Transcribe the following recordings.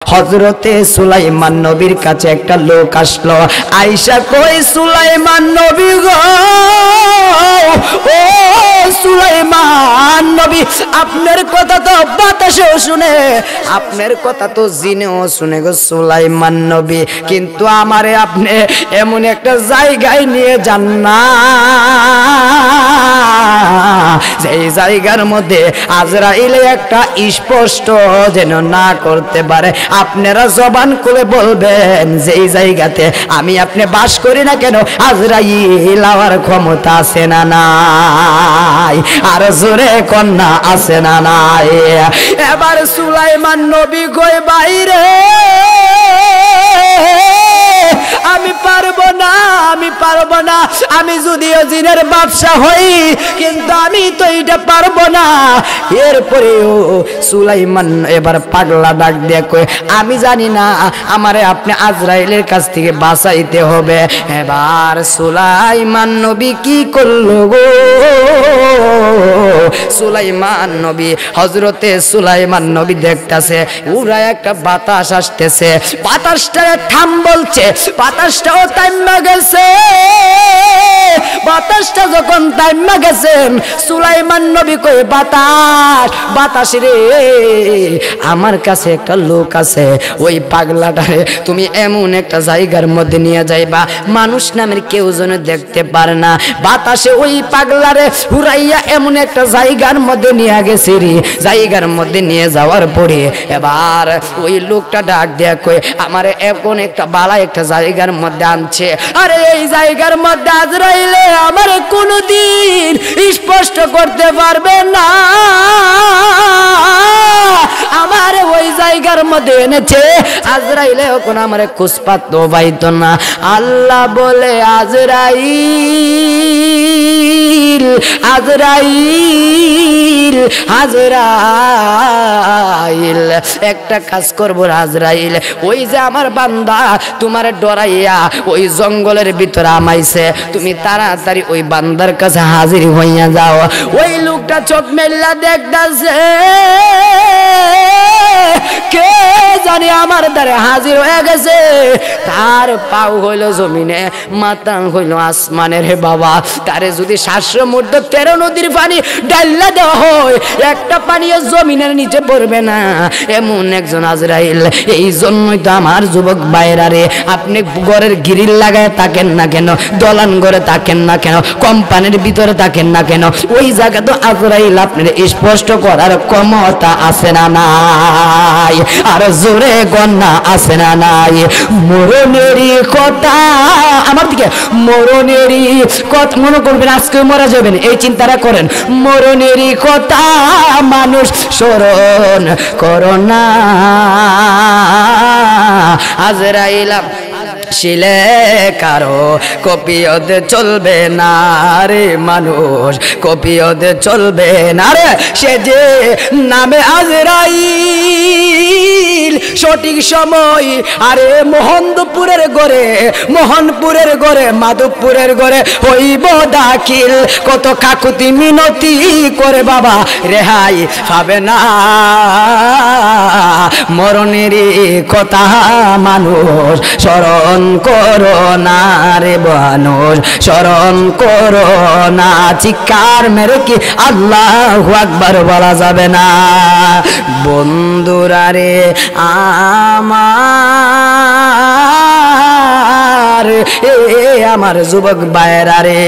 হযরতে সুলাইমান নবীর কাছে একটা লোক আসলো, আয়েশা কই সুলাইমান নবী গো, ও সুলাইমান নবী, আপনার কথা তো বাতাসেও শুনে, আপনার কথা তো জিনেও শুনে গো সুলাইমান নবী, কিন্তু আমারে আপনি এমন একটা জায়গায় নিয়ে যান না যেই জায়গার মধ্যে আজরাইলে একটা স্পষ্ট যেন না করতে পারে। আপনারা জবান খুলে বলবেন যেই জায়গাতে আমি আপনি বাস করি না কেন আজরাইল আওয়ার ক্ষমতা আছে না নাই? আর জোরে কন্যা আছে না নাই? এবার সুলাইমান নবী কই বাইরে আমি পারবো না, আমি পারবো না, আমি যদিও জিনের ব্যবসা হই কিন্তু আমি তো এটা পারবো না। এরপরেও সুলাইমান এবার পাগলা ডাক দিয়ে কই আমি জানি না, আমারে আপনি আজরাইলের কাছ থেকে বাঁচাইতে হবে। এবার সুলাইমান নবী কি করলো গো, সুলাইমান নবী হযরতে সুলাইমান নবী দেখতাছে উড়া একটা বাতাস আসতেছে, বাতাসটা থাম বলছে, বাতাসটাও থাইমা গেছে। বাতাসটা যখন থাইমা গেছে সুলাইমান নবী কই বাতাস, বাতাস রে আমার কাছে একটা লোক আছে, ওই পাগলাটারে তুমি এমন একটা জায়গার মধ্যে নিয়ে যাইবা মানুষ নামের কেউ যেন দেখতে পারে না। বাতাসে ওই পাগলারে উড়াইয়া এমন একটা জায়গার মধ্যে নিয়ে গেছে রে, জায়গার মধ্যে নিয়ে যাওয়ার পরে এবার ওই লোকটা ডাক দেয়া কই আমারে এখন একটা বালা একটা জায়গার মধ্যে আনছে, আরে এই জায়গার মধ্যে আজরাইলে আমারে কোনোদিন স্পষ্ট করতে পারবে না, আমারে ওই জায়গার মধ্যে এনেছে আজরাইলে এখন আমারে খুশপাত পাইতো না। আল্লাহ বলে আজরাইল আজরাইল আজরাইল একটা কাজ করবো আজরাইল, ওই যে আমার বান্দা তোমার ডরাইয়া ওই জঙ্গলের ভিতরে আমাইছে, তুমি তাড়াতাড়ি ওই বান্দার কাছে হাজির হইয়া যাও। ওই লোকটা চোখ মেল্লা দেখতাছে কে জানি আমার দ্বারে হাজির হয়ে গেছে, তার পাও হইল জমিনে, মাথা হইল আসমানের। হে বাবা, তারে যদি 700 মুর্দ 13 নদীর পানি ডাল্লা দেওয়া হয় একটা পানিও জমিনের নিচে পড়বে না, এমন একজন আজরাইল। এই জন্যই তো আমার যুবক ভাইরা রে, আপনি ঘরের গ্রিল লাগায় থাকেন না কেন, দলান ঘরে থাকেন না কেন, কোম্পানির ভিতরে থাকেন না কেন, ওই জায়গা তো আজরাইল আপনার স্পষ্ট করার ক্ষমতা আছে না নাই? আর জোরে গন্না আছে না নাই? মরণেরই কথা আমার দিকে, মরণেরই কথা মনে করবেন, আজকে মারা যাবেন এই চিন্তাটা করেন। মরণেরই কথা মানুষ স্মরণ করো না, আজরাইল শিলে কারো কপিয়তে চলবে না রে মানুষ, কপিয়তে চলবে না রে। সে যে নামে আজরাইল সঠিক সময় আরে মোহনপুরের গড়ে, মোহনপুরের গড়ে, মাধবপুরের গড়ে হইব দাখিল, কত কাকুতি মিনতি করে বাবা রেহাই পাবে না। মরণেরই কথা মানুষ স্মরণ করো না রে মানুষ, স্মরণ করো না। চিৎকার মেরে কি আল্লাহু আকবার বলা যাবে না? বন্ধুরা রে আমার, আমার যুবক ভাইরা রে,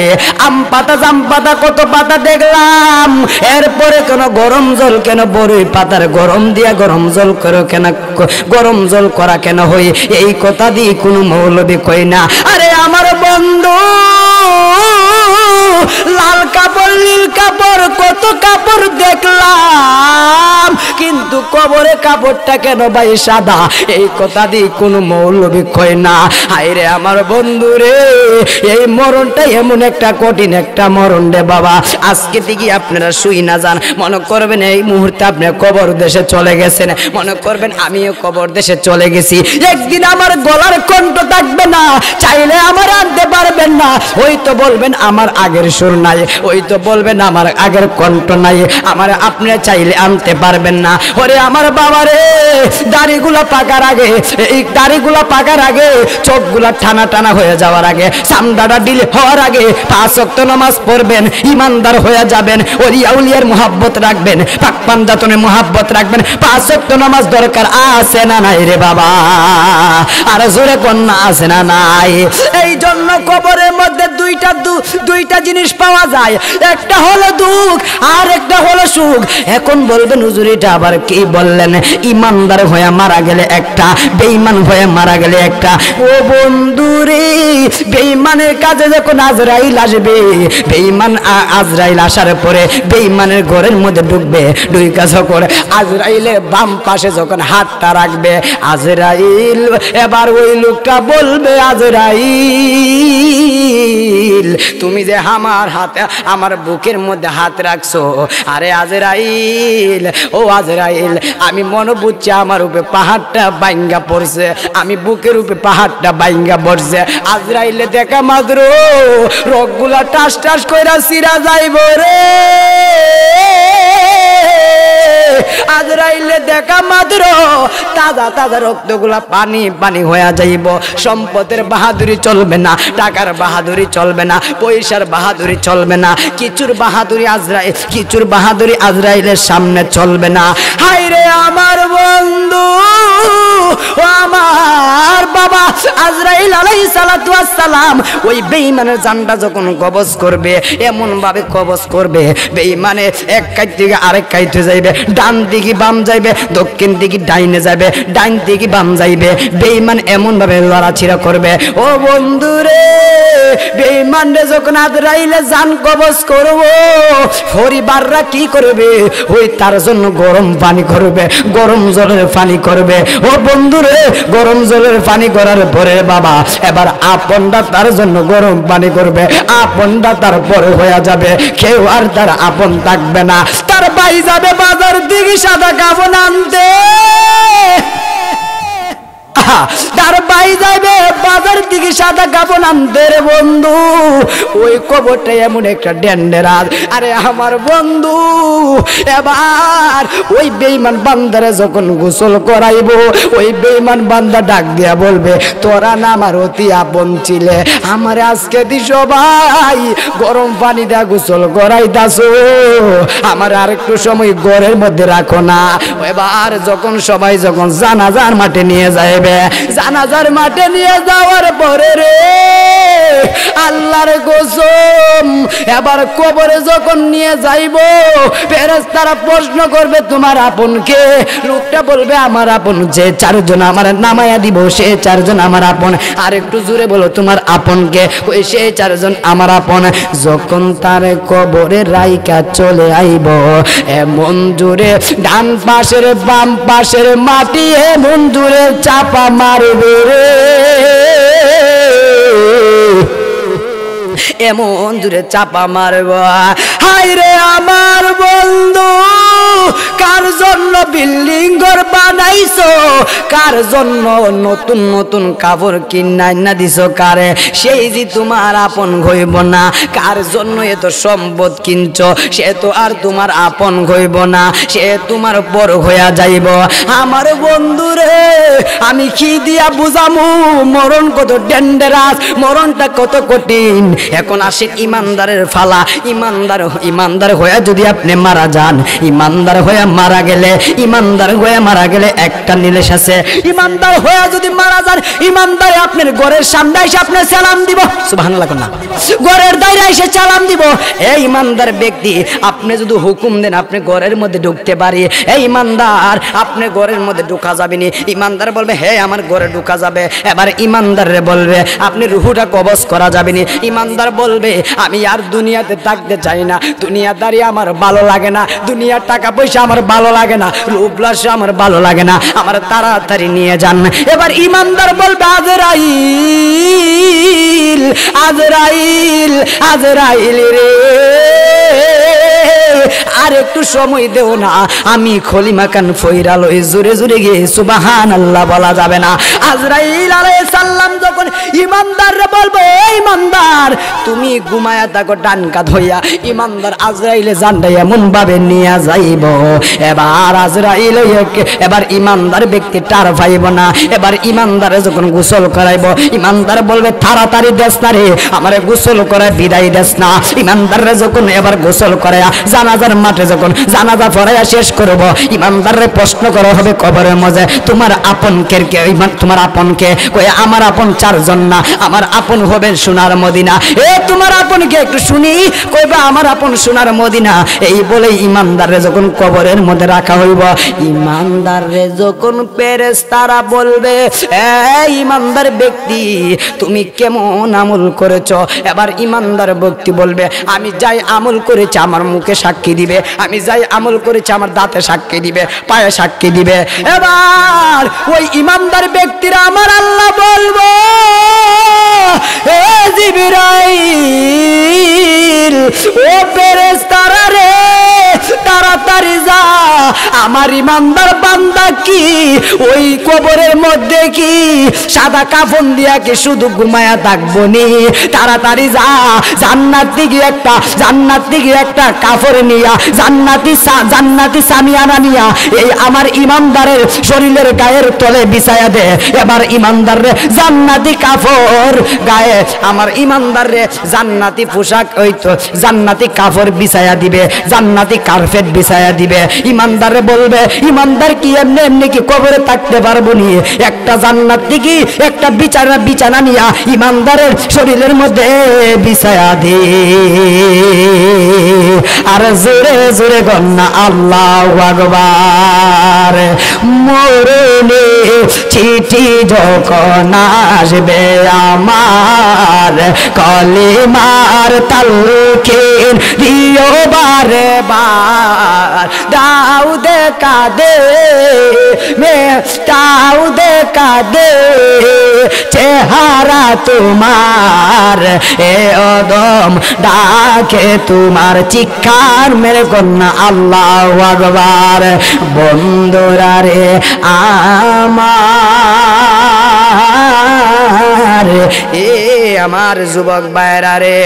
আম পাতা জাম পাতা কত পাতা দেখলাম, এরপরে কেন গরম জল কেন বড়ই পাতার গরম দিয়া গরম জল করো কেন, গরম জল করা কেন হই এই কথা দিয়ে কোনো মৌলবি কই না। আরে আমার বন্ধু লাল কাপড় নীল কাপড় কত কাপড় দেখলাম, কিন্তু কবরে কাপড়টা কেন ভাই সাদা, এই কথা দিয়ে কোনো মৌলবি কই না। হায়রে আমার বন্ধু রে, এই মরণটা এমন একটা কঠিন একটা মরণ রে বাবা। আজকে থেকে আপনারা শুই না যান, মনে করবেন এই মুহূর্তে আপনি কবর দেশে চলে গেছেন, মনে করবেন আমিও কবর দেশে চলে গেছি, একদিন আমার গলার কণ্ঠ থাকবে না, চাইলে আমার আনতে পারবেন না, হয়তো বলবেন আমার আগের সুর নাই, ওই তো বলবেন আমার আগের কণ্ঠ নাই, আমার আপনি চাইলে আনতে পারবেন না। ওরে আমার বাবা রে, দাড়িগুলা পাকার আগে, এই দাড়িগুলা পাকার আগে, চোখগুলা টানা টানা হয়ে যাওয়ার আগে, চামড়াটা ডিলে হওয়ার আগে 5 ওয়াক্ত নামাজ পড়বেন, ইমানদার হয়ে যাবেন, ওলিয়া উলিয়ার মুহাব্বত রাখবেন, পাক পাঞ্জাতনের মুহাব্বত রাখবেন। 5 ওয়াক্ত নামাজ দরকার আছে না নাই রে বাবা? আর জোরে কন্যা আছে না নাই? এই জন্য কবরের মধ্যে দুইটা জিনিস পাওয়া যায়, একটা হলো দুঃখ আর একটা হলো সুখ। এখন বলবেন হুজুর এটা আবার কি বললেন? ইমানদার হয়ে মারা গেলে একটা, বেঈমান হয়ে মারা গেলে একটা। ও বন্ধুরে, বেঈমানের কাছে যখন আজরাইল আসবে, বেঈমান আজরাইল আসার পরে বেঈমানের ঘরের মধ্যে ঢুকবে, ঢুকা যখন আজরাইলের বাম পাশে যখন হাতটা রাখবে, আজরাইল এবার ওই লোকটা বলবে, আজরাইল তুমি যে আমার হাতে, আমার বুকের মধ্যে হাত রাখছো, আরে আজরাইল, ও আজরাইল, আমি মনে বুঝছি আমার উপরে পাহাড়টা বাইঙ্গা পড়ছে, আমি বুকের উপরে পাহাড়টা বাইঙ্গা পড়ছে। আজরাইলে দেখা মাত্র রোগগুলা টাস টাস কইরা সিরা যাইব রে, আজরাইলে দেখা মাত্র তাজা তাজা রক্তগুলা পানি পানি হয়ে যাইব। সম্পদের বাহাদুরি চলবে না, টাকার বাহাদুরি চলবে না, পয়সার বাহাদুরি চলবে না, কিছুর বাহাদুরি আজরাইল, কিছুর বাহাদুরি আজরাইলের সামনে চলবে না। হায় রে আমার বন্ধু, ও আমার বাবা, আজরাইল আলাইহিস সালাতু ওয়াস সালাম ওই বেঈমানের জানটা যখন কবজ করবে, এমন ভাবে কবজ করবে, বেঈমানে এক কাইত থেকে আরেক কাইতে যাইবে, ডান দিকে বাম যাইবে, দক্ষিণ দিকে ডাইনে যাবে, ডাইন দিকে বাম যাইবে, বেঈমান এমন ভাবে লড়াছিড়া করবে। ও বন্ধুরে, বেঈমানরে যখন আজরাইলে জান কবজ করব, পরিবাররা কি করবে? ওই তার জন্য গরম পানি করবে, গরম জলের পানি করবে। ও বন্ধুরে, গরম জলের পানি করার পরে বাবা এবার আপনটা তার জন্য গরম পানি করবে, আপনটা তার পরে হয়ে যাবে, কেউ আর তার আপন থাকবে না। তার ভাই যাবে বাজার দিকে সাদা কাপড় আনতে, তার ভাই যাবে বাজার থেকে সাদা কাপড় আনতে রে বন্ধু, ওই কবরটা এমন একটা ডেন্ডেরাজ। আরে আমার বন্ধু, এবার ওই বেঈমান বান্দারে যখন গোসল করাইব, ওই বেঈমান বান্দা ডাক দিয়া বলবে, তোরা না আমার অতি আপন ছিলে, আমার আজকে দি সবাই গরম পানি দিয়া গোসল করাইতাছো, আমার আর একটু সময় ঘরের মধ্যে রাখো না। এবার যখন সবাই যখন জানাজার মাঠে নিয়ে যাইবে, জানাজার মাঠে নিয়ে যাওয়ার পরে রে আল্লাহর কসম, এবার কবরে যখন নিয়ে যাইব, ফেরেশতারা প্রশ্ন করবে তোমার আপন কে? লোকটা বলবে আমার আপন যে 4 জন আমার নামায়া দিব, সে 4 জন আমার আপন। আর একটু জোরে বলো তোমার আপন কে? ওই সে 4 জন আমার আপন। যখন তার কবরে রাইকা চলে আইব, এমন জোরে ডান পাশের বাম পাশের মাটি এমন জোরে চাপা মারবে রে, এমন জোরে চাপা মারব। হায় রে আমার বন্ধু, কার জন্য বিল্ডিং ঘর বানাইছো, কার জন্য নতুন নতুন কাপড় কিনাই না দিছো, কারে সেই যে তোমার আপন হইব না। কার জন্য এত সম্পদ কিনছো, সে তো আর তোমার আপন হইব না, সে তোমার পর হইয়া যাইব। আমার বন্ধু রে, আমি কি দিয়া বুঝামু মরণ কত ডেঞ্জারাস, মরণটা কত কঠিন। এখন আসে ইমানদারের ফালা। ইমানদার হয়ে যদি আপনি মারা যান, ইমানদার হয়ে মারা গেলে, ইমানদার হয়ে মারা গেলে একটা নিলেশ আছে। ইমানদার হয়ে যদি মারা যান, ইমানদার আপনার ঘরের সামনে এসে আপনি সালাম দিব, সুবহানাল্লাহ না, ঘরের দায়রা এসে সালাম দিব। এই ইমানদার ব্যক্তি, আপনি যদি হুকুম দেন আপনি ঘরের মধ্যে ঢুকতে পারি, এই ইমানদার আপনি ঘরের মধ্যে ঢুকা যাবে নি। ইমানদার বলবে হে আমার ঘরে ঢুকা যাবে। এবার ইমানদারে বলবে আপনি রুহুটা কবজ করা যাবে নি। ইমানদার বলবে আমি আর দুনিয়াতে থাকতে চাই না, দুনিয়াদারি আমার ভালো লাগে না, দুনিয়ার টাকা পয়সা আমার ভালো লাগে না, রূপলাস আমার ভালো লাগে না, আমার তাড়াতাড়ি নিয়ে যান। এবার ইমানদার বলবে আজরাইল, আজরাইল, আজরাইল রে, আর একটু সময় দেও না, আমি খলিমা কান ফইরালো জোরে জোরে গিয়ে সুবহানাল্লাহ বলা যাবে না। আজরাইল আলাইহিস সালাম যখন ইমানদাররে বলবে, ইমানদার তুমি ঘুমায়া থাকো ডান কাঁধ হইয়া, ইমানদার আজরাইলে জানটা এমন ভাবে নিয়ে যাইব, এবার আজরাইল এবার ইমানদার ব্যক্তি টার পাইব না। এবার ইমানদারে যখন গোসল করাইব, ইমানদার বলবে তাড়াতাড়ি দেস না রে, আমারে গোসল করায় বিদায় দেস না। ইমানদাররে যখন এবার গোসল করায়া জানাজার মাঠে যখন জানাজা পড়াইয়া শেষ করব, ইমানদাররে প্রশ্ন করা হবে কবরের মধ্যে, তোমার আপন কে? তোমার আপন কে? কই আমার আপন চারজন না, আমার আপন হবে সোনার মদিনা। এ তোমার আপন কে একটু শুনি? কইবা আমার আপন সোনার মদিনা। এই বলে ইমানদাররে যখন কবরের মধ্যে রাখা হইব, ইমানদাররে যখন ফেরেশতারা বলবে, ইমানদার ব্যক্তি তুমি কেমন আমল করেছো? এবার ইমানদার ব্যক্তি বলবে, আমি যাই আমল করেছি আমার মুখে সাক্ষী দিবে, আমি যাই আমল করেছি আমার দাঁতে সাক্ষী দিবে, পায়ে সাক্ষী দিবে। এবার ওই ইমানদার ব্যক্তিরা আমার আল্লাহ বলবো, এ জিবরাইল, ও ফেরেশতারা রে, তাড়াতাড়ি যা, আমার ইমানদার বান্দা কি ওই কবরের মধ্যে কি সাদা কাফন দিয়া কি শুধু ঘুমায়া থাকবো নি? তাড়াতাড়ি যা, জান্নাত থেকে একটা কাফর নিয়া, জান্নাতি সামিয়ানা নিয়া এই আমার ইমানদারের শরীরের গায়ের তলে বিছায়া দে। এবার ইমানদাররে জান্নাতি কাফর গায়ে, আমার ইমানদাররে জান্নাতি পোশাক, ওই তো জান্নাতি কাফর বিছায়া দিবে, জান্নাতি কার্পেট বিছায়া দিবে। ইমানদারে বলবে, ইমানদার কি এমনি এমনি কি কবরে থাকতে পারবো নি? একটা জান্নাত থেকে একটা বিছানা নিয়া ইমানদারের শরীরের মধ্যে বিছায়া দে। আর জোরে জোরে গন্না আল্লাহু আকবার। মরণে চিঠি যখন আসবে আমার, কলিমার তালকিন দিও বারে বার। দাউদে কাঁদে দাউদে কাঁদে, চেহারা তোমার এ অদম ডাকে তোমার, চিৎকার মেরে কন্যা আল্লাহু আকবার। বন্ধুরা রে আমার, এ আমার যুবক ভাইরা রে,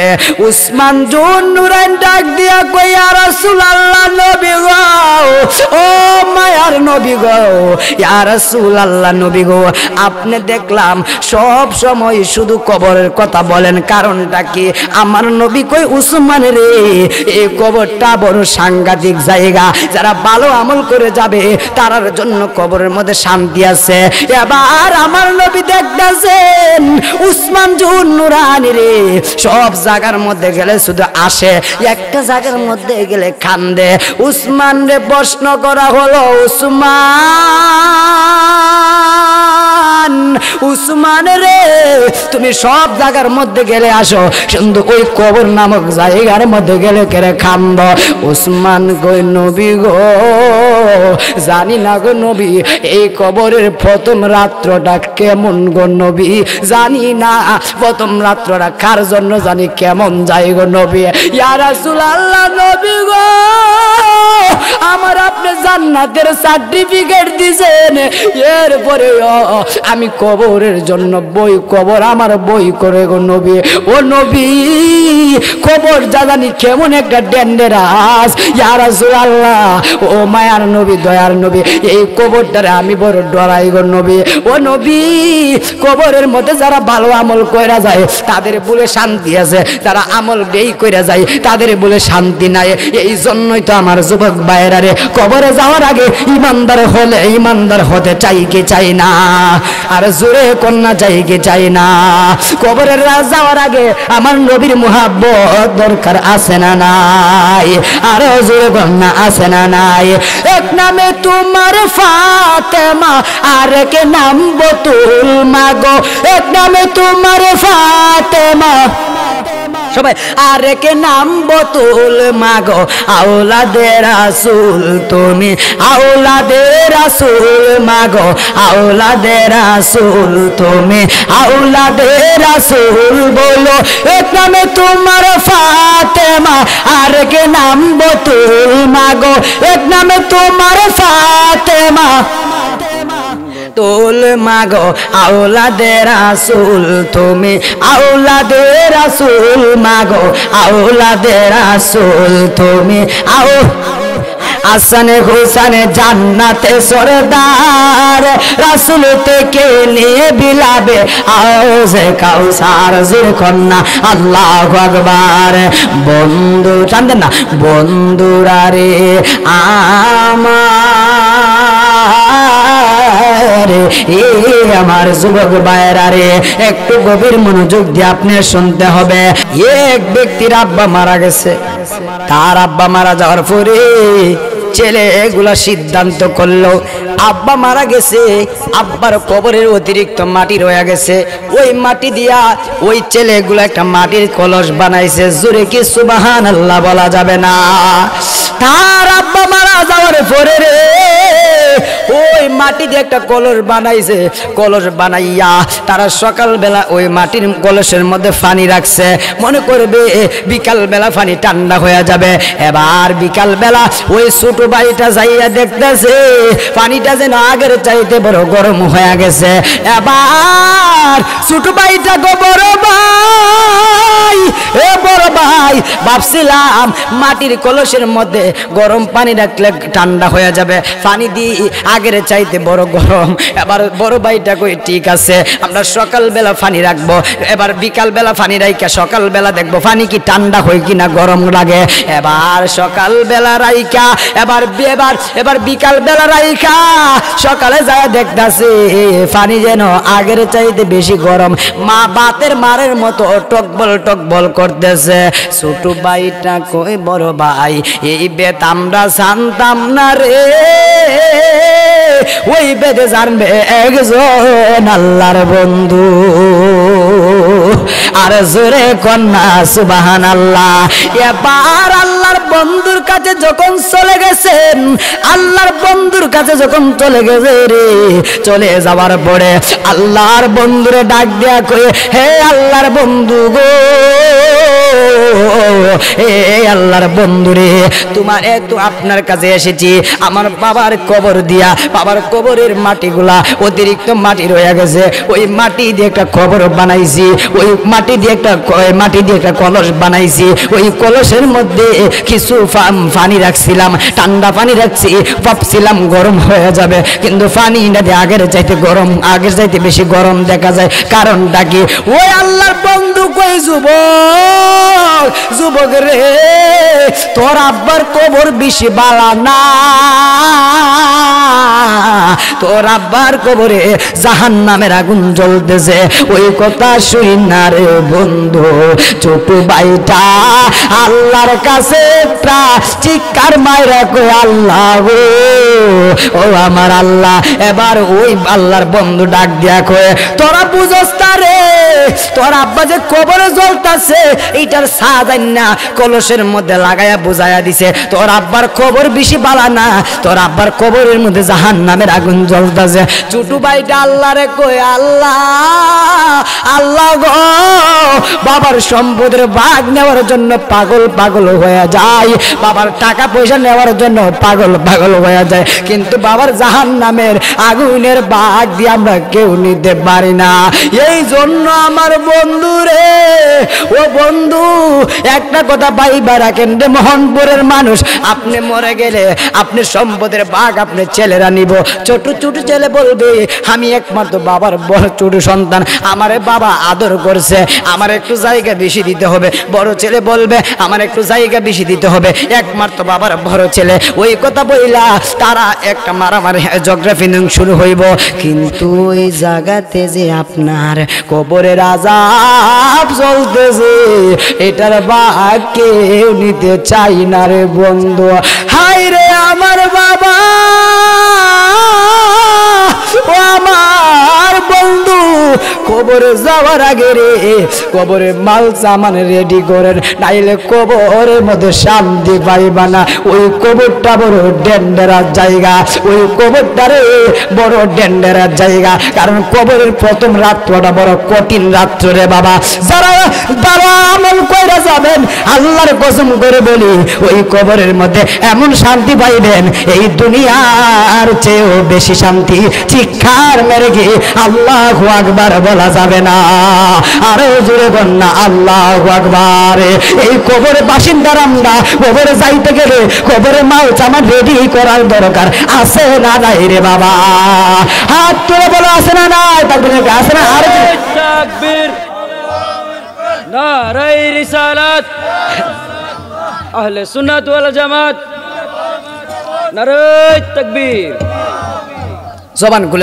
উসমান জুন নুরাইন ডাক দিয়া কই, ইয়া রাসূলুল্লাহ নবী গো, ও মায়ার নবী গো, ইয়া রাসূলুল্লাহ নবী গো, আপনি দেখলাম সব সময় শুধু কবরের কথা বলেন, কারণটা কি? আমার নবী কই, উসমান রে, এই কবরটা বড় সাংঘাতিক জায়গা, যারা ভালো আমল করে যাবে তার জন্য কবরের মধ্যে শান্তি আছে। এবার আমার নবী দেখতেছেন উসমান জুন নুরানি রে, সব জায়গার মধ্যে গেলে শুধু আসে, একটা জায়গার মধ্যে গেলে কান্দে। উসমান রে প্রশ্ন করা হলো, উসমান রে, তুমি সব জায়গার মধ্যে গেলে আসো, কিন্তু ওই কবর নামক জায়গার মধ্যে গেলে কেড়ে কান্দ। উসমান কই, নবী গো, জানি না গো নবী, এই কবরের প্রথম রাত্রটা কেমন গো নবী, জানি না প্রথম রাত্রটা কার জন্য জানি কেমন যায় গো নবী। ইয়া রাসূলুল্লাহ নবী গো, আমার আপনি জান্নাতের সার্টিফিকেট দিয়েছেন, এরপরে আমি কবরের জন্য বই, কবর আমার বই করে গো নবী। ও নবী, কবর জানি কেমন একটা ডেঞ্জারাস। ইয়া রাসূলুল্লাহ, ও মায়ার নবী, দয়ার নবী, এই কবরটারে আমি বড় ডরাই গো নবী। ও নবী, কবরের মধ্যে যারা ভালো আমল কইরা যায় তাদের বলে শান্তি আছে, যারা আমল বেই কইরা যায় তাদের বলে শান্তি নাই। এই জন্যই তো আমার যুবক ভাইরা রে, কবরে যাওয়ার আগে ইমানদার হলে ইমানদার হতে চাই কি চাই না? আর জোরে কন্যা চাই কি চাই না? কবরে যাওয়ার আগে আমার নবীর মুহাব্বত দরকার আছে না নাই? আর জোরে কন্যা আছে না নাই? এক নামে তোমার ফাতেমা, আর এক নাম বতুল মাগো, এক নামে তোমার ফাতেমা, সবাই আরেক নাম বতুল মাগো আওলাদে রাসূল তুমি আওলাদে রাসূল মাগো আওলাদে রাসূল তুমি আওলাদে রাসূল বলো এক নামে তোমার ফাতেমা আরেক নাম বতুল মাগো এক নামে তোমার ফাতেমা তুল মাগো আওলাদে রাসূল তুমি আওলাদে রাসূল মাগো আওলাদে রাসূল তুমি হাসান হুসেন জান্নাতে সরদার রাসূল থেকে নিয়ে বিলাবে আওজে কাউসার জির কন্যা আল্লাহু আকবার বন্ধু জানেন না বন্ধুরা রে আমার আমার যুবক ভাইরা রে একটু গভীর মনোযোগ দিয়ে আপনি শুনতে হবে এক ব্যক্তির আব্বা মারা গেছে তার আব্বা মারা যাওয়ার পরে ছেলে এগুলা সিদ্ধান্ত করলো আব্বা মারা গেছে আব্বার কবরের অতিরিক্ত মাটি রয়ে গেছে ওই মাটি দিয়া ওই ছেলেগুলো একটা মাটির কলস বানাইছে জোরে কি সুবহানাল্লাহ বলা যাবে না তার আব্বা মারা যাওয়ার পরে রে ওই মাটি দিয়ে একটা কলস বানাইছে কলস বানাইয়া তারা সকালবেলা ওই মাটির কলসের মধ্যে পানি রাখছে মনে করবে বিকালবেলা পানি ঠান্ডা হয়ে যাবে এবার বিকালবেলা ওই ছোট ভাইটা যাইয়া দেখতেছে পানিটা যেন আগের চাইতে বড় গরম হয়ে গেছে এবার ছোট ভাইটা গো বড় ভাই এ বড় ভাই ভাবছিলাম মাটির কলসের মধ্যে গরম পানি রাখলে ঠান্ডা হয়ে যাবে পানি দিয়ে আগের চাইতে বড় গরম এবার বড় ভাইটা কই ঠিক আছে আমরা সকালবেলা পানি রাখবো এবার বিকালবেলা পানি রাইখা সকালবেলা দেখবো পানি কি ঠান্ডা হয় কিনা গরম লাগে এবার সকালবেলা রাইখা এবার বিকালবেলা রাইখা সকালে যায় দেখতাছে পানি যেন আগের চাইতে বেশি গরম মা বাতের মারের মতো টকবল করতেছে ছোট ভাইটা কই বড় ভাই এই বেত আমরা জানতাম না রে ওই বেদে জানবে একজন আল্লাহর বন্ধু আর জোরে কন্যা সুবহানাল্লাহ এবার আল্লাহর বন্ধুর কাছে যখন চলে গেছেন আল্লাহর বন্ধুর কাছে যখন চলে গেছে রে চলে যাওয়ার পরে আল্লাহর বন্ধুরে ডাক দেয়া কয়ে হে আল্লাহর বন্ধু গো এ আল্লাহর বন্ধুরে তোমার এত আপনার কাছে এসেছি আমার বাবার কবর দিয়া বাবার কবরের মাটিগুলা অতিরিক্ত মাটি রয়ে গেছে ওই মাটি দিয়ে একটা কবর বানাইছি ওই মাটি দিয়ে একটা কলস বানাইছি ওই কলসের মধ্যে কিছু পানি রাখছিলাম ঠান্ডা পানি রাখছি ভাবছিলাম গরম হয়ে যাবে কিন্তু পানি আগের চাইতে বেশি গরম দেখা যায় কারণটা কি ওই আল্লাহর বন্ধু কই যুবক রে তোর আব্বার কবর বেশি বালা না তোর আব্বার কবরে জাহান্নামের আগুন জ্বলতেছে ওই কথা শুই না রে বন্ধু ছোট ভাইটা আল্লাহর কাছে একটা চিৎকার মাইরা কই আল্লাহ গো ও আমার আল্লাহ এবার ওই আল্লাহর বন্ধু ডাক দিয়া কয় তোরা বুঝস না রে তোর আব্বা যে কবরে জ্বলতাছে এইটার সাজান না কলসের মধ্যে লাগায়া বুঝাইয়া দিছে তোর আব্বার কবর বেশি বালা না তোর আব্বার কবরের মধ্যে জাহান্নামের আগুন জ্বলতাছে ছোট ভাইটা আল্লাহরে কয় আল্লাহ গো বাবার সম্পদের ভাগ নেওয়ার জন্য পাগল হয়ে যায় বাবার টাকা পয়সা নেওয়ার জন্য পাগল হয়ে যায় কিন্তু বাবার জাহান্নামের আগুনের ভাগ দিয়ে আমরা কেউ নিতে পারি না এই জন্য আমার বন্ধু রে ও বন্ধু একটা কথা ভাইবা রাখেন রে মোহনপুরের মানুষ আপনি মরে গেলে আপনি সম্পদের ভাগ আপনি ছেলেরা নিব ছোট ছেলে বলবে আমি একমাত্র বাবার বড় ছোট সন্তান আমারে বাবা আদর করছে আমার একটু জায়গা বেশি দিতে হবে বড় ছেলে বলবে আমার একটু জায়গা বেশি দিতে হবে একমাত্র বাবার বড় ছেলে ওই কথা বইলা তারা একটা মারামারি জিওগ্রাফি শুরু হইব কিন্তু ওই জায়গাতে যে আপনার কবরের আযাব চলতেছে এটার ভাগ কেউ নিতে চাই না রে বন্ধু হায় রে আমার বাবা ও আমার বন্ধু কবরে যাওয়ার আগে রে কবরে মাল সামান রেডি করেন, নাইলে কবরের মধ্যে শান্তি পাইবা না। ওই কবরটা বড় ডেঞ্জারাস জায়গা, ওই কবরটারে বড় ডেঞ্জারাস জায়গা, কারণ কবরের প্রথম রাত্রটা বড় কঠিন রাত্র রে বাবা। যারা যারা আমল কইরা যাবেন আল্লাহর কসম করে বলি ওই কবরের মধ্যে এমন শান্তি পাইবেন এই দুনিয়ার চেয়েও বেশি শান্তি চিৎকার মেরে গিয়ে আল্লাহু আকবার বলা যাবে না। আরো জোরে বল না আল্লাহু আকবার। এই কবরে বাসিন্দার আমরা কবরে যাইতে গেলে কবরে মাল চামান রেডি করার দরকার আছে না নাই রে বাবা? হাত তুলে বলো আছে না নাই? তাকবীর আছে না? আর তাকবীর, নারায়ে রিসালাত, আহলে সুন্নাত ওয়াল জামাত, নারায়ে তাকবীর।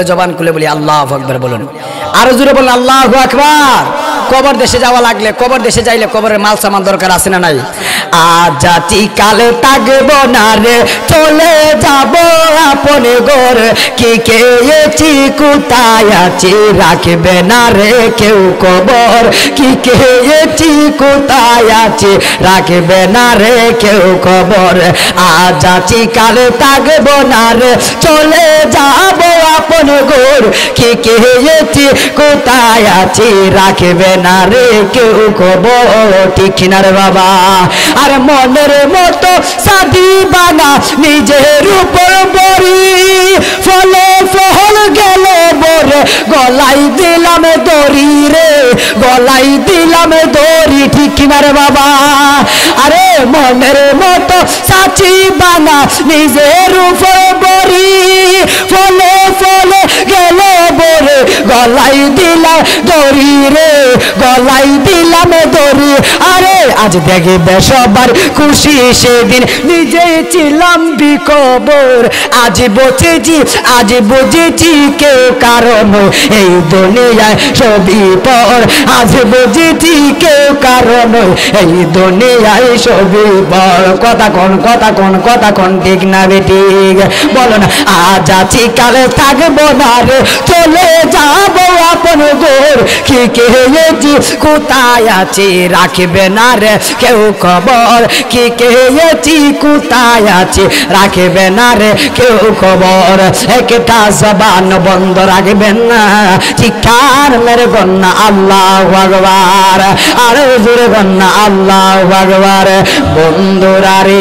জবান খুলে বলি আল্লাহু আকবার বলুন। আরো জোরে বলুন আল্লাহু আকবার। কবর দেশে যাওয়া লাগলে, কবর দেশে যাইলে কবরের মাল সামান দরকার আছে না নাই? আজাতি কালে থাকবো না রে, চলে যাব আপন ঘর, কি খেয়েছি কোথায় আছি রাখবে না রে কেউ কবর, কি খেয়েছি কোথায় আছি রাখবে না রে কেউ কবর। আজাতি কালে থাকবো না রে, চলে যাব আপন ঘর, কি খেয়েছি কোথায় আছি রাখবে না রে কেউ খবর। ঠিক না রে বাবা? আর মনের মতো সাদি বানা নিজের উপর বড়ি, ফলে ফল গেল বরে গলাই দিলাম দড়ি রে, গলাই দিলাম দড়ি। ঠিক না রে বাবা? আরে মনের মতো সাচি বানা নিজের উপর বড়ি, ফলে ফলে গেল বরে গলাই দিলাম দড়ি রে, গলাই দিলাম দড়ি। আরে আজ দেখবে সবার খুশি সেদিন নিজে ছিলাম বিকবর, আজ বুঝেছি কেউ কারণ এই দুনিয়ায় সবই পর, আজ বুঝেছি কেউ কারণ এই দুনিয়ায় সবই পর। কথা কোন ঠিক না বেঠিক বলো না? আজ আছি কালে থাকবো না রে, চলে যাবো আপন ঘর, কি খেয়েছি কোথায় আছি রাখবে না রে কেউ খবর, কি খেয়েছি কোথায় আছি রাখবে না রে কেউ খবর। একটা জবান বন্ধ রাখবেন না, চিৎকার মেরে গন্না আল্লাহু আকবার। আরো জোরে গন্না আল্লাহু আকবার। বন্ধুরা রে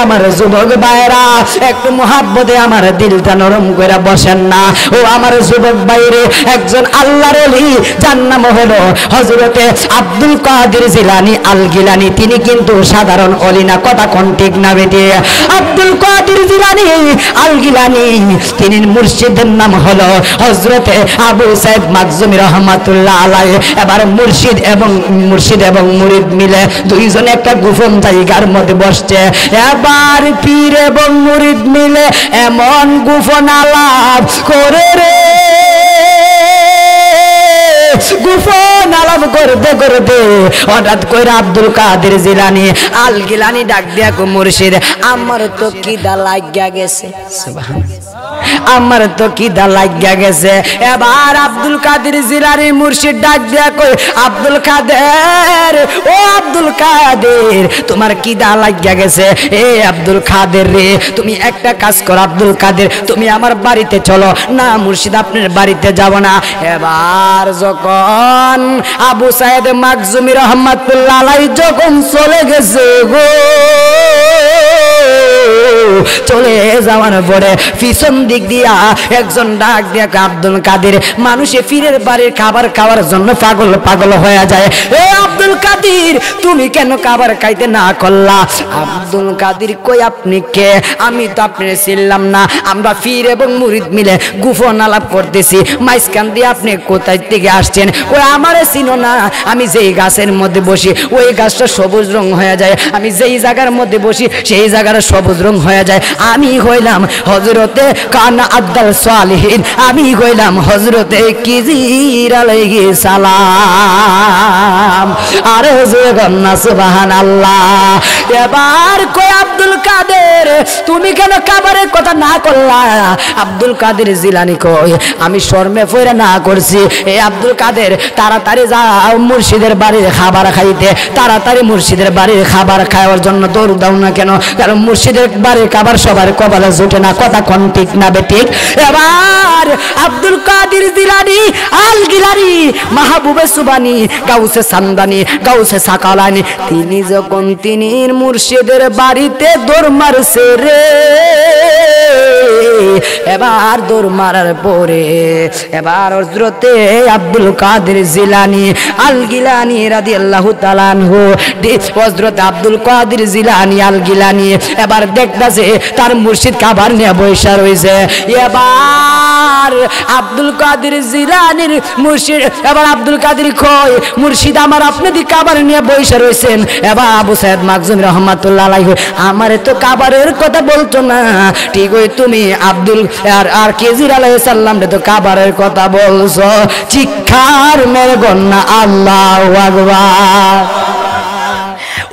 আমার যুবক ভাইরা একটু মোহাব্বতে আমার দিলটা নরম করে বসেন না। ও আমার যুবক ভাইরে, একজন আল্লাহর ওলি যার নাম হলো হযরতে আব্দুল কাদের জিলানী আল গিলানী। তিনি কিন্তু সাধারণ ওলি না। কথা কোন ঠিক না বেটি? আব্দুল কাদের জিলানী আল গিলানী, তিনি মুর্শিদের নাম হলো হযরতে আবু সাইদ মাকজুমি রহমাতুল্লাহ আলাইহি। এবার মুর্শিদ এবং মুরিদ মিলে দুইজনে একটা গোপন জায়গার মধ্যে বসছে। এবার পীর এবং মুরিদ মিলে এমন গোপন আলাপ করে রে, গোপন আলাপ করতে হঠাৎ করে আব্দুল কাদের জিলানী আল গিলানী ডাক দিয়া কো মুর্শিদ, আমার তো খিদা লাগিয়া গেছে, আমার তো খিদা লাগিয়া গেছে। এবার আব্দুল কাদের জিলানী মুর্শিদ ডাক দিয়া কই, আব্দুল কাদের, ও আব্দুল কাদের, তোমার খিদা লাগিয়া গেছে। এ আব্দুল কাদের রে, তুমি একটা কাজ করো আব্দুল কাদের, তুমি আমার বাড়িতে চলো। না মুর্শিদ আপনার বাড়িতে যাব না। এবার যখন আবু সাইদ মাকজুমি রহমাতুল্লাহ আলাইহি যখন চলে গেছে গো, চলে যাওয়ার পরে পিছন দিক দিয়া একজন ডাক দিয়া আব্দুল কাদের, মানুষে পীরের বাড়ির খাবার খাওয়ার জন্য পাগল হয়ে যায়। এ আব্দুল কাদের, তুমি কেন খাবার খাইতে না করলা? আব্দুল কাদের কই, আপনি কে? আমি তো আপনার ছিলাম না, আমরা পীর এবং মুরিদ মিলে গোপন আলাপ করতেছি। মাইজখান দিয়ে আপনি কোথায় থেকে আসছেন? ওই আমারে চিনো না? আমি যেই গাছের মধ্যে বসি ওই গাছটা সবুজ রং হয়ে যায়, আমি যেই জায়গার মধ্যে বসি সেই জায়গাটা সবুজ রং হয়ে যায়। যায় আমি হইলাম হযরতে কানা আব্দুল সালিহিন, আমি হইলাম হযরতে খিজির আলাইহিস সালাম। আরে জগন্নাথ সুবহানাল্লাহ। এবার কই আব্দুল কাদের তুমি কেন কাবারের কথা না করলা? আব্দুল কাদের জিলানী কই আমি শর্মে পড়ে না করছি। এই আব্দুল কাদের তাড়াতাড়ি যাও মুর্শিদের বাড়ির খাবার খাইতে, তাড়াতাড়ি মুর্শিদের বাড়ির খাবার খাওয়ার জন্য দৌড় দাও না কেন? কারণ মুর্শিদের বাড়ির খাবার সবার কপালে জুটে না, কথা কোন ঠিক না বেঠিক? এবার আব্দুল কাদের জিলানী আল গিলানি মাহবুবে সুবানি গাউসে সামদানি গাউসে সাকালানি তিনি যখন তিনি মুর্শিদের বাড়িতে দৌড় মারছে রে, এবার দৌড় মারার পরে এবার হযরতে আব্দুল কাদের জিলানী আল গিলানি রাদিয়াল্লাহু তাআলা আনহু হযরত আব্দুল কাদের জিলানী আল গিলানি এবার দেখতাছে তার মুর্শিদ খাবার নিয়ে বসে রইছে। এবার আব্দুল কাদের জিলানীর মুর্শিদ এবার আব্দুল কাদের কই মুর্শিদ আমার আপনি দি খাবার নিয়ে বসে রইছেন। এবার আবু সাইদ মাকজুমি রাহমাতুল্লাহ আলাইহি আমারে তো খাবারের কথা বলতো না, ঠিক ওই তুমি আব্দুল আর খিজির আলাইহিস সালাম তো খাবারের কথা বলছো। চিৎকার মেরে গন্না আল্লাহু আকবার।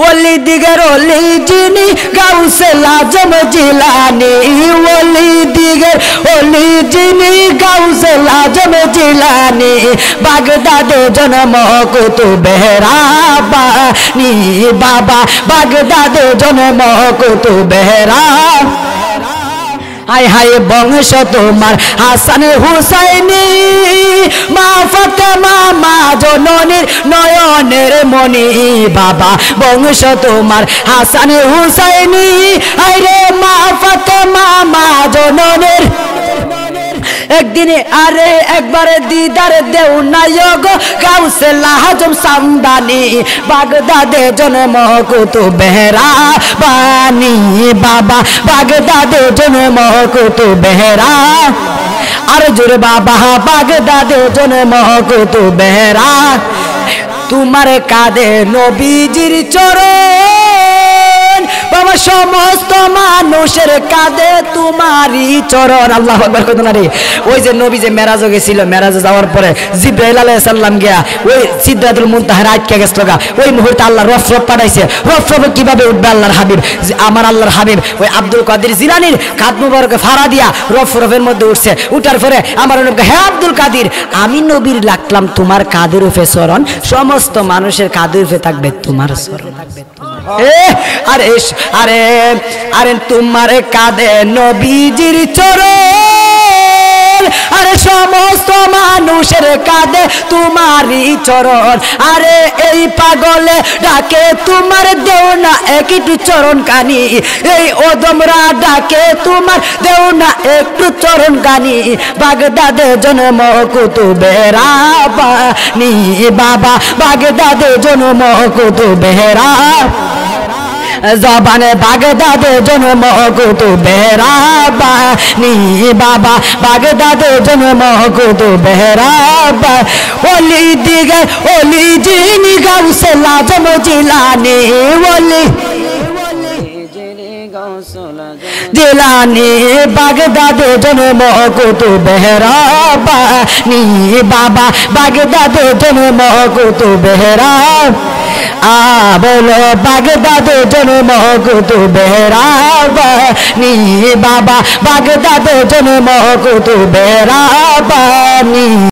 ওলি দিগের ওলি যিনি গাউসে লাজম জিলানি, ওলি দিগের ওলি যিনি গাউসে লাজম জিলানি বাগদাদে জন্ম কুতুবে রাব্বানি বাবা বাগদাদে জন্ম কুতুবে রাব্বানি। হাই হাই বংশ তোমার হাসান হুসাইনি মা ফাতেমা মা জননীর নয়নের মনি বাবা বংশ তোমার হাসান হুসাইনি আরে মা ফাতেমা মা জননীর একদিনে আরে একবারে দিদার দেও নায়ক গাউসে লাজম সামদানি বাগদাদে জন্ম কুতুবে রাব্বানি বাবা বাগদাদে জন্ম কুতুবে রাব্বানি। আর জোরে বাবা বাগদাদে জন্ম কুতুবে রাব্বানি। তোমার কাঁধে নবীজির চরণ বাবা সমস্ত মানুষের কাঁধে তোমারই চরণ। আল্লাহু আকবার কইতো না রে। ওই যে নবী যে মেরাজে গেছিল, মেরাজে যাওয়ার পরে জিবরাইল আলাইহিস সালাম গিয়া ওই সিদরাতুল মুনতাহার আটকে গেছিল গা। ওই মুহূর্তে আল্লাহ রফরফ পাঠাইছে। রফরফে কিভাবে উঠবে আল্লাহর হাবিব? আমার আল্লাহর হাবিব ওই আব্দুল কাদের জিলানীর কাঁধ মুবারকে ফাড়া দিয়া রফরফের মধ্যে উঠছে। উঠার পরে আমার নবী হে আব্দুল কাদের আমি নবীর লাগলাম তোমার কাঁধের উপরে চরণ, সমস্ত মানুষের কাঁধের উপরে থাকবে তোমার চরণ। আরে আরে আরে তোমার কাঁধে নবীজির চরণ, আরে সমস্ত মানুষের কাঁধে তোমারই চরণ। আরে এই পাগলে ডাকে তোমার দেও না একটু চরণ কানি, এই ওদমরা ডাকে তোমার দেও না একটু চরণ কানি বাগদাদে জন্ম কুতুবে রাব্বানি বাবা বাগদাদে জন্ম কুতুবে রাব্বানি জবানে বাগদাদে জন্ম কুতুবে রাব্বানি বাবা বাগদাদে জন্ম কুতুবে রাব্বানি। ওলি দিগে ওলি যিনি গাউসে লাজম জিলানি ওলি জিলানি বাগদাদে জন্ম কুতুবে রাব্বানি বাবা বাগদাদে জন্ম কুতুবে রাব্বানি। বলো বাগদাদে জন্ম কুতুবে রাব্বানি বাবা বাগদাদে জন্ম কুতুবে রাব্বানি।